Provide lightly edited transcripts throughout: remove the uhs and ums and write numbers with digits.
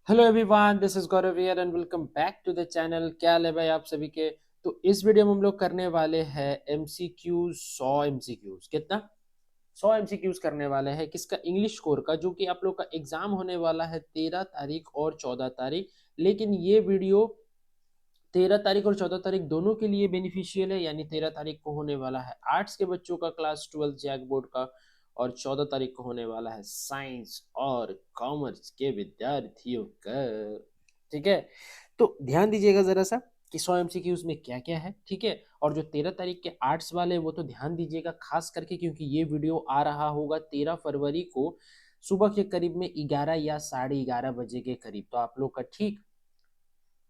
Hello everyone, this is Gaurav here and welcome back to the channel. क्या हाल है भाई आप सभी के। तो इस वीडियो में हम लोग करने वाले हैं एमसीक्यूज 100 एमसीक्यूज। कितना? 100 एमसीक्यूज करने वाले हैं किसका? इंग्लिश कोर का, जो कि आप लोग का एग्जाम होने वाला है 13 तारीख और 14 तारीख। लेकिन ये वीडियो 13 तारीख और 14 तारीख दोनों के लिए बेनिफिशियल है। यानी 13 तारीख को होने वाला है आर्ट्स के बच्चों का क्लास 12 जैक बोर्ड का, और 14 तारीख को होने वाला है साइंस और कॉमर्स के विद्यार्थियों का। ठीक है, तो ध्यान दीजिएगा जरा सा कि 100 एमसीक्यूज में क्या क्या है। ठीक है, और जो 13 तारीख के आर्ट्स वाले वो तो ध्यान दीजिएगा खास करके, क्योंकि ये वीडियो आ रहा होगा 13 फरवरी को सुबह के करीब में 11 या 11:30 बजे के करीब। तो आप लोग का ठीक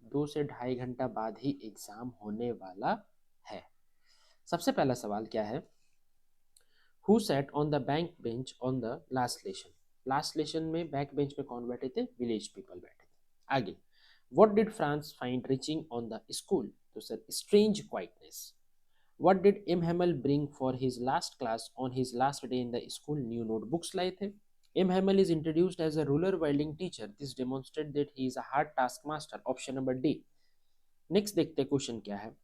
2 से ढाई घंटा बाद ही एग्जाम होने वाला है। सबसे पहला सवाल क्या है? Who sat on the back bench on the last lesson? Last lesson में बैक बेंच पे कौन बैठे थे? विलेज पीपल बैठे थे। आगे, what did Franz find reaching on the school? तो sir, strange quietness. What did M Hamel bring for his last class on his last day in the school? New notebooks लाए थे। M Hamel is introduced as a ruler wielding teacher, this demonstrate that he is a hard task master. Option number D. Next देखते हैं question क्या है।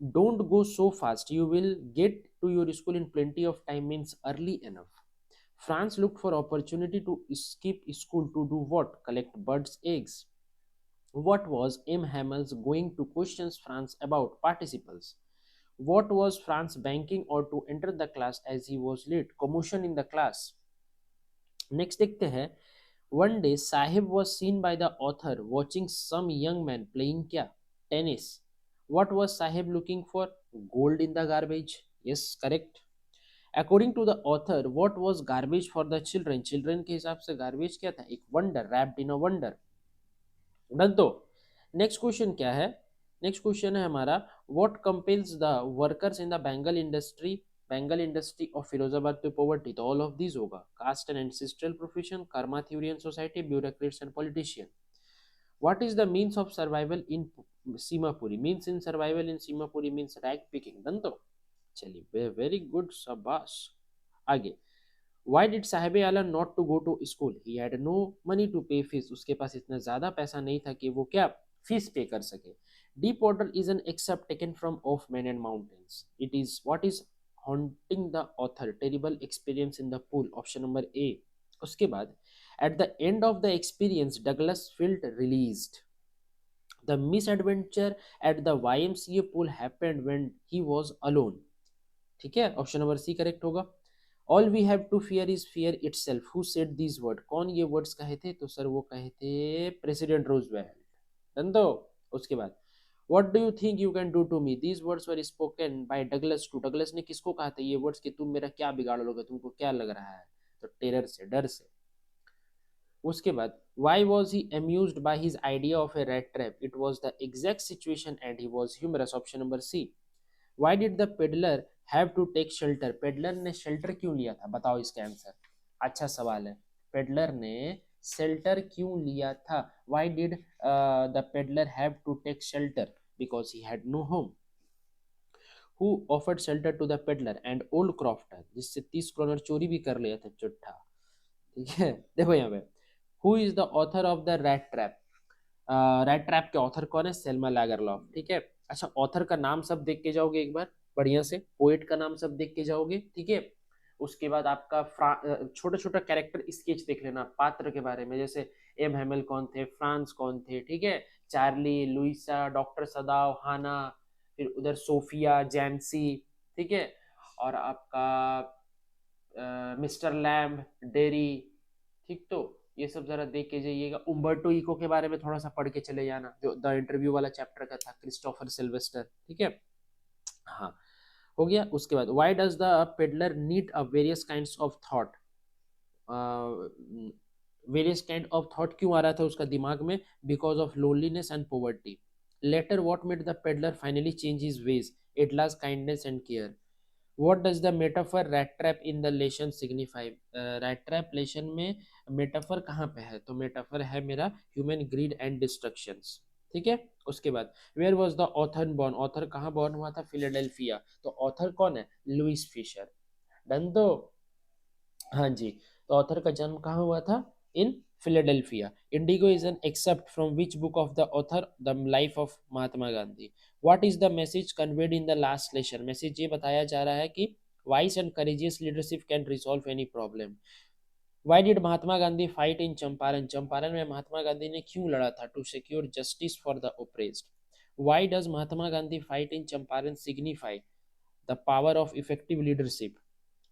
Don't go so fast, you will gate to your school in plenty of time means early enough. France looked for opportunity to skip school to do what? Collect birds' eggs. What was M. Hamels going to question France about? Participles. What was France banking or to enter the class as he was late? Commotion in the class. Next देखते हैं। One day Sahib was seen by the author watching some young man playing क्या? Tennis. What was Sahib looking for? Gold in the garbage. Yes, correct. According to the author, what was garbage for the children? Children के हिसाब से garbage क्या था? एक wonder, wrapped in a wonder. Done. तो next question क्या है? Next question है हमारा, what compels the workers in the bangle industry? Bangle industry of Firozabad to poverty? तो ऑल ऑफ दीज होगा। Caste and ancestral profession, karma theory and society, bureaucrats and politician. What is the means of survival in Seemapuri? Means in survival in Seemapuri means rag picking. Done. तो चलिए, very good, शाबाश। आगे, Why did Sahib Alam not to go to school? He had no money to pay fees. उसके पास इतना ज्यादा पैसा नहीं था कि वो क्या फीस पे कर सके। Deep water is an excerpt taken from of man and mountains. It is what is haunting the author? Terrible experience in the pool. Option number A. उसके बाद, at the end of the experience Douglas field released. The misadventure at the YMCA pool happened when he was alone. ठीक है, option number C correct होगा। All we have to fear is fear itself. Who said these word? कौन ये words कहे थे? तो sir वो कहे थे प्रेसिडेंट रूजवेल्ट। डन। दो। उसके बाद, what do you think you can do to me? These words were spoken by Douglas to. Douglas ने किसको कहा था ये वर्ड्स कि तुम मेरा क्या बिगाड़ लोगे? तुमको क्या लग रहा है? तो टेरर से, डर से। उसके बाद, why was he amused by his idea of a rat trap? It was the exact situation and he was humorous. Option number C. Why did the peddler have to take shelter? Peddler ने shelter क्यों लिया था? बताओ इसका answer. अच्छा सवाल है। Peddler ने शेल्टर क्यों लिया था? Why did the peddler have to take shelter? Because he had no home. Who offered shelter to the peddler? And old crofter, जिससे 30 करोड़ चोरी भी कर लिया था चुट्टा। ठीक है, देखो यहाँ पे, who is the author of the rat trap? Rat trap के ऑथर कौन है? सेल्मा लैगरलॉफ। ठीक है। अच्छा, ऑथर का नाम सब देख के जाओगे एक बार बढ़िया से, पोएट का नाम सब देख के जाओगे। ठीक है। उसके बाद आपका छोटा छोटा कैरेक्टर स्केच देख लेना पात्र के बारे में, जैसे एम हेमल कौन थे, फ्रांस कौन थे, ठीक है, चार्ली, लुइसा, डॉक्टर सदाव, हाना, फिर उधर सोफिया, जैंसी, ठीक है, और आपका मिस्टर लैम्ब, डेरी। ठीक। तो ये सब जरा देख के जाइएगा। उम्बर्टो इको के बारे में थोड़ा सा पढ़ के चले जाना, जो द इंटरव्यू वाला चैप्टर का था, क्रिस्टोफर सिल्वेस्टर। ठीक है। हाँ, हो गया। उसके बाद, why does the peddler need a various kinds of thought? Various kind of thought क्यों आ रहा था उसका दिमाग में? Because of loneliness and poverty. Later what made the peddler finally change his ways? At last kindness and care. What does the metaphor rat trap in the lesson signify? rat trap lesson में metaphor कहाँ पे है? तो metaphor है मेरा human grid and destructions. ठीक है। उसके बाद, where was the author born? Author कहाँ बॉर्न हुआ था? फिलाडेल्फिया। तो ऑथर कौन है? Louis Fischer. डन। तो हाँ जी, तो ऑथर का जन्म कहाँ हुआ था? इन Philadelphia. Indigo is an excerpt from which book of the author? The Life of Mahatma Gandhi. What is the message conveyed in the last lesson? Message ये बताया जा रहा है कि wise and courageous leadership can resolve any problem. Why did Mahatma Gandhi fight in Champaran? Champaran में महात्मा गांधी ने क्यों लड़ा था? To secure justice for the oppressed. Why does Mahatma Gandhi fight in Champaran signify the power of effective leadership?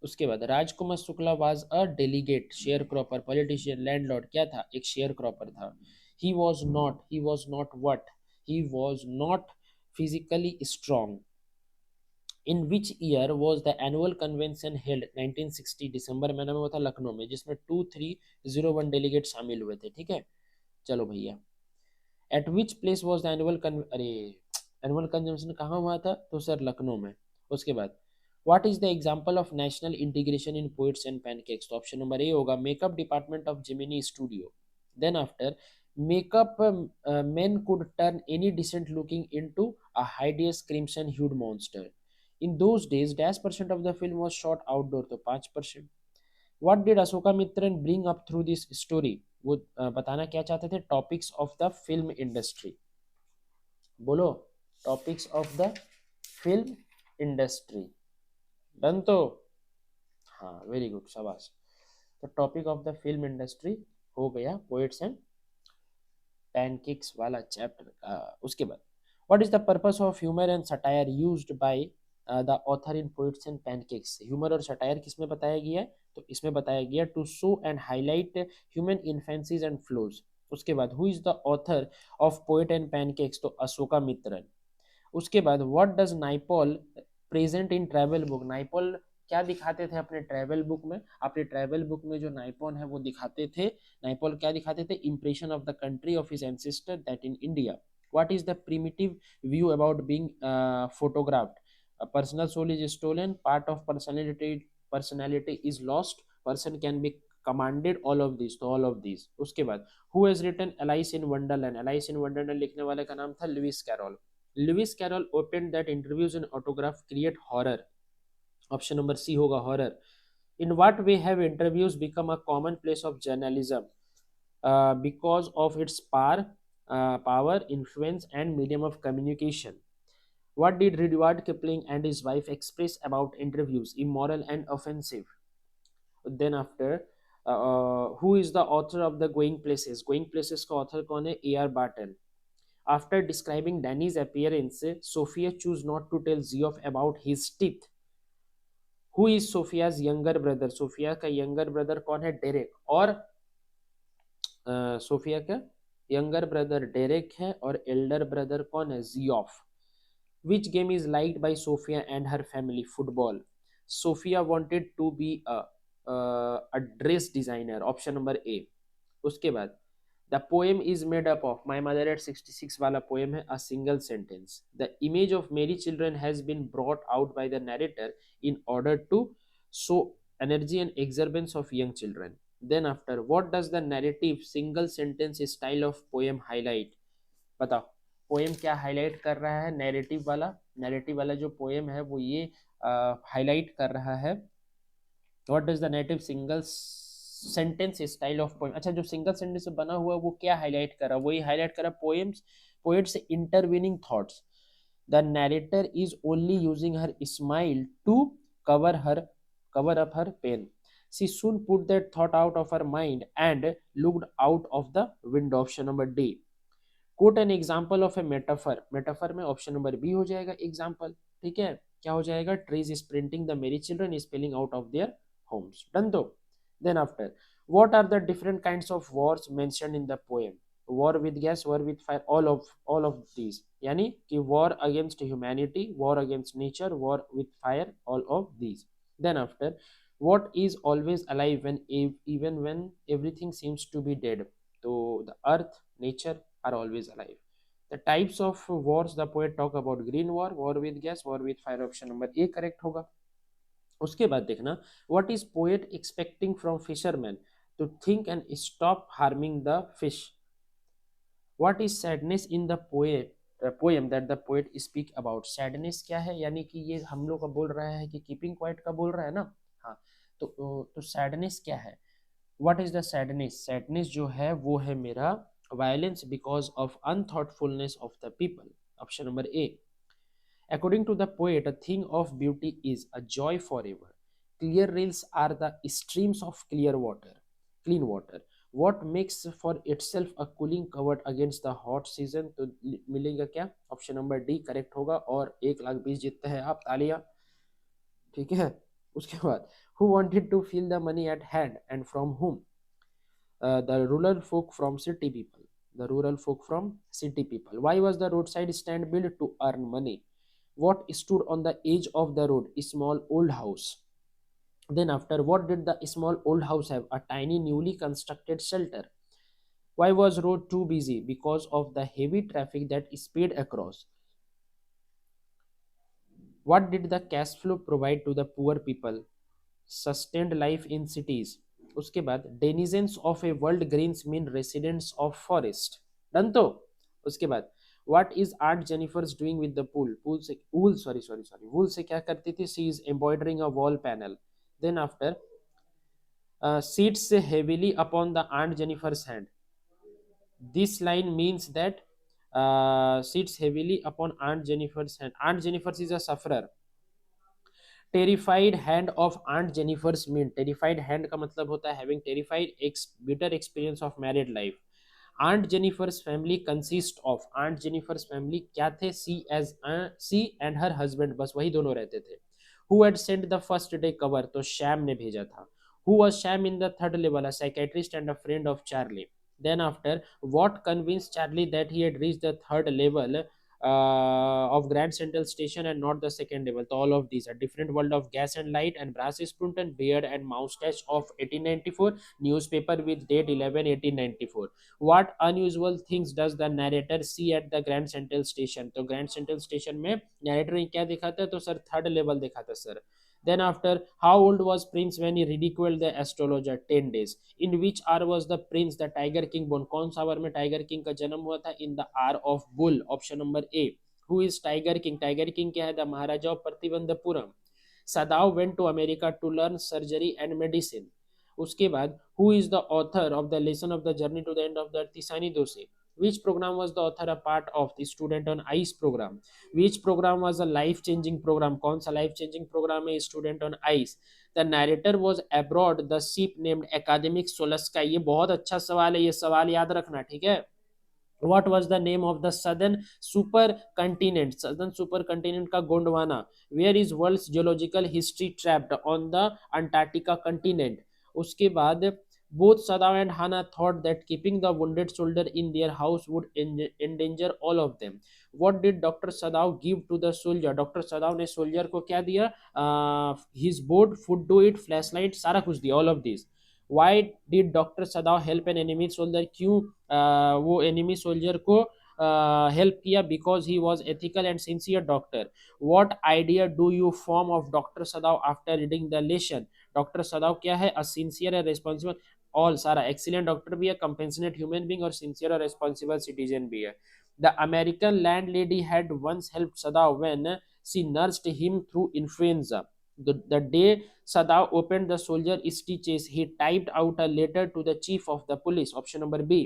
उसके बाद Rajkumar Shukla was a delegate, share cropper, politician, landlord, क्या था? एक शेयर क्रॉपर था. He was not physically strong. In which year was the annual convention held? 1960 दिसंबर महीने में हुआ था लखनऊ में, जिसमें 2301 डेलीगेट शामिल हुए थे. ठीक है, चलो भैया. At which place was the annual convention कहाँ हुआ था? तो सर लखनऊ में. उसके बाद what is the example of national integration in poets and pancakes? तो ऑप्शन नंबर ए होगा makeup department of Gemini studio. Then after makeup men could turn any decent looking into a hideous crimson hued monster. In those days dash percent of the film was shot outdoor, तो 5%. What did Ashoka Mitran bring up through this story? वो बताना क्या चाहते थे? Topics of the film industry. बोलो, topics of the film industry. Done तो? हाँ, very good, शाबाश. तो topic of the film industry हो गया पोएट्स एंड पैनकेक्स वाला चैप्टर. उसके बाद what is the purpose of humour and satire used by the author in poets and pancakes? Humour और सटायर किसमें बताया गया है? तो इसमें बताया गया to show and highlight human infancies and flows. उसके बाद who is the author of poet and pancakes? तो अशोका मित्रन. उसके बाद what does Naipaul present in travel book? Naipaul क्या दिखाते थे अपने ट्रैवल बुक में? अपने ट्रैवल बुक में जो नाइपॉन है वो दिखाते थे. नाइपॉल क्या दिखाते थे? Impression of the country of his ancestor that in India. What is the primitive view about being photographed? Personal soul is stolen, part of personality is lost, person can be commanded, all of this. तो all of this. उसके बाद who has written Alice in Wonderland? Alice in Wonderland लिखने वाले का नाम था Lewis Carroll. Lewis Carroll opened that interviews and autograph create horror. Option number C होगा horror. In what way have interviews become a common place of journalism? Because of its power, influence, and medium of communication. What did Rudyard Kipling and his wife express about interviews? Immoral and offensive. Then after, who is the author of the Going Places? Going Places का author कौन है? A.R. Barton. After describing Danny's appearance, Sophia chose not to tell Zioff about his teeth. Who is Sophia's younger brother? Sophia का younger brother कौन है? Derek. और Sophia का younger brother Derek है और एल्डर ब्रदर कौन है? Geoff. Which game is liked by Sophia and her family? Football. Sophia wanted to be a dress designer. Option number A. उसके बाद the poem is made up of, my mother at 66 वाला poem है, a single sentence. The image of Mary children has been brought out by the narrator in order to show energy and exuberance of young children. Then after, what does the narrative single sentence style of poem highlight? बताओ, poem क्या highlight कर रहा है? Narrative वाला जो poem है वो ये हाईलाइट कर रहा है. What does the narrative single sentence style of poem? अच्छा, जो सिंगल सेंटेंस से बना हुआ है वो क्या हाईलाइट कर रहा है? वही हाईलाइट कर रहा है poet's intervening thoughts. The narrator is only using her smile to cover up her pain. She soon put that thought out of her mind and looked out of the window. Option number D. Quote an example of a metaphor. Metaphor में option number B हो जाएगा example. ठीक है, क्या हो जाएगा? Trees sprinting the merry children spilling out of their homes. Done दो. Then after, what are the different kinds of wars mentioned in the poem? War with gas, war with fire, all of these. यानी कि war against humanity, war against nature, war with fire, all of these. Then after, what is always alive when even when everything seems to be dead? So the earth, nature are always alive. The types of wars the poet talk about: green war, war with gas, war with fire. Option number A correct होगा. उसके बाद देखना, what is poet expecting from fishermen? To think and stop harming the fish. What is sadness in the poem that the poet speak about? Sadness क्या है? यानी कि ये हम लोग का बोल रहा है कि कीपिंग क्वाइट का बोल रहा है ना. हाँ, तो sadness क्या है? What is the sadness? Sadness जो है वो है मेरा violence because of unthoughtfulness of the people. Option number A. According to the poet, a thing of beauty is a joy forever. Clear rills are the streams of clear water, clean water. What makes for itself a cooling cover against the hot season? तो मिलेगा क्या? Option number D correct होगा और 1,20,000 जीतते हैं आप, तालियां। ठीक है। उसके बाद who wanted to feel the money at hand and from whom? The rural folk from city people. The rural folk from city people. Why was the roadside stand built? To earn money. What stood on the edge of the road? A small old house. Then after, what did the small old house have? A tiny newly constructed shelter. Why was road too busy? Because of the heavy traffic that sped across. What did the cash flow provide to the poor people? Sustained life in cities. उसके बाद denizens of a world greens mean residents of forest. Done तो। उसके बाद what is Aunt Jennifer's doing with the pool? Pool से wool, sorry wool से क्या करती थी? She is embroidering a wall panel. Then after, sits heavily upon the Aunt Jennifer's hand. This line means that sits heavily upon Aunt Jennifer's hand. Aunt Jennifer is a sufferer. Terrified hand of aunt Jennifer's mean, terrified hand का मतलब होता है having terrified bitter experience of married life. Aunt Jennifer's family consist of, aunt Jennifer's family क्या थे? सी and her husband, बस वही दोनों रहते थे। Who had sent the first day cover? तो शैम ने भेजा था। Who was Sam in the third level? A psychiatrist and a friend of Charlie. Then after, what convince Charlie that he had reached the third level of Grand Central Station and not the second level? So all of these are different world of gas and light and brass spoon and beard and moustache of 1894, newspaper with date 11/1894. What unusual things does the narrator see at the Grand Central Station? तो Grand Central Station में narrator ने क्या दिखाता है? तो sir third level दिखाता है sir. Then after, how old was Prince when he ridiculed the astrologer? 10 days. In which hour was the Prince the Tiger King born? कौन सा आवर में टाइगर किंग का जन्म हुआ था? In the hour of bull. Option number A. Who is Tiger King? Tiger King क्या है? The Maharaja of Pratibandapuram. Sadao went to America to learn surgery and medicine. उसके बाद, who is the author of the lesson of the journey to the end of the earth? Tisani Dose. Which program was the author a part of? The student on ice program. Which program was a life changing program? कौन सा life changing program है? Student on ice. The narrator was abroad the ship named academic Solaska. ये बहुत अच्छा सवाल है, ये सवाल याद रखना, ठीक है। What was the name of the southern supercontinent? Southern supercontinent का Gondwana. Where is world's geological history trapped? On the Antarctica continent. उसके बाद, both Sadao and Hana thought that keeping the wounded soldier in their house would endanger all of them. What did Dr. Sadao give to the soldier? Doctor सदाव ने soldier को क्या दिया? His board, food to eat, flashlight, सारा कुछ दिया, all of these. Why did doctor Sadao help an enemy soldier? क्यों वो enemy soldier को हेल्प किया? Because he was ethical and sincere doctor. What idea do you form of doctor Sadao after reading the lesson? Doctor Sadao क्या है? A sincere and responsible, all सारा excellent doctor भी है, compassionate human being और sincere और responsible citizen भी है। The American landlady had once help सदाव when she nursed him through influenza. The day Sadao opened the soldier stitches, he typed out a letter to the chief of the police. Option number B.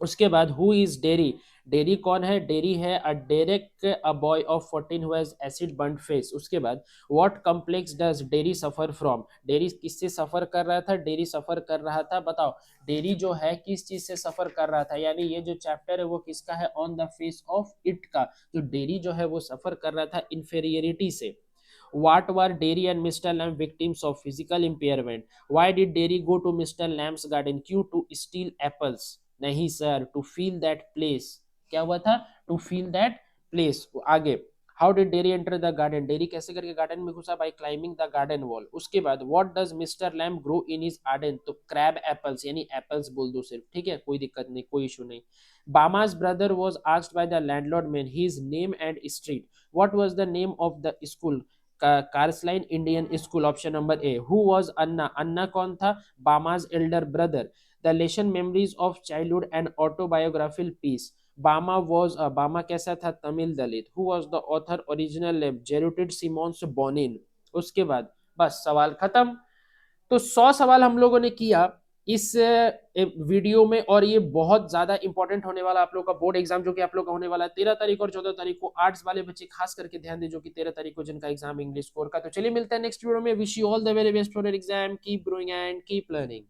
उसके बाद, who is dairy? Dairy कौन है? Derry है a Derek, a boy of 14 who has acid burn face. उसके बाद, what complex does Derry suffer from? Derry किससे suffer कर रहा था? डेरी सफर कर रहा था, बताओ, डेरी जो है किस चीज से सफर कर रहा था? यानी ये जो चैप्टर है वो किसका है? On the face of it का। तो डेरी जो है वो सफर कर रहा था इंफेरियरिटी से। What were Derry and Mr. Lamb victims of? Physical impairment. Why did Derry go to Mr. Lamb's garden? क्यों? To steal apples? नहीं sir, to feel that place. क्या हुआ था? To feel that place. आगे, how did Derry enter the garden? Derry कैसे करके garden में घुसा? By climbing the garden wall. उसके बाद, what does Mr. Lamb grow in his garden? तो crab apples, यानी apples बोल दो सिर्फ, ठीक है, कोई दिक्कत नहीं, कोई इशू नहीं। Bama's brother was asked by the landlord man his name and street. What was the name of the school? कार्सलाइन Indian school. Option number A. Who was Anna? Anna कौन था? Bama's elder brother. The lesson memories of childhood and autobiographical piece. Bama was, Bama कैसा था? Tamil Dalit. Who was the author original name? Gertrude Simmons Bonnin. उसके बाद बस सवाल खत्म। तो 100 सवाल हम लोगों ने किया। इस वीडियो में, और ये बहुत ज्यादा इंपॉर्टेंट होने वाला आप लोग का बोर्ड एग्जाम जो कि आप लोग का होने वाला है 13 तारीख और 14 तारीख को। आर्ट्स वाले बच्चे खास करके ध्यान दें जो कि 13 तारीख को जिनका एग्जाम इंग्लिश कोर का। तो चलिए मिलता है नेक्स्ट वीडियो में। Wish you all the very best for your exam. Keep growing and keep learning.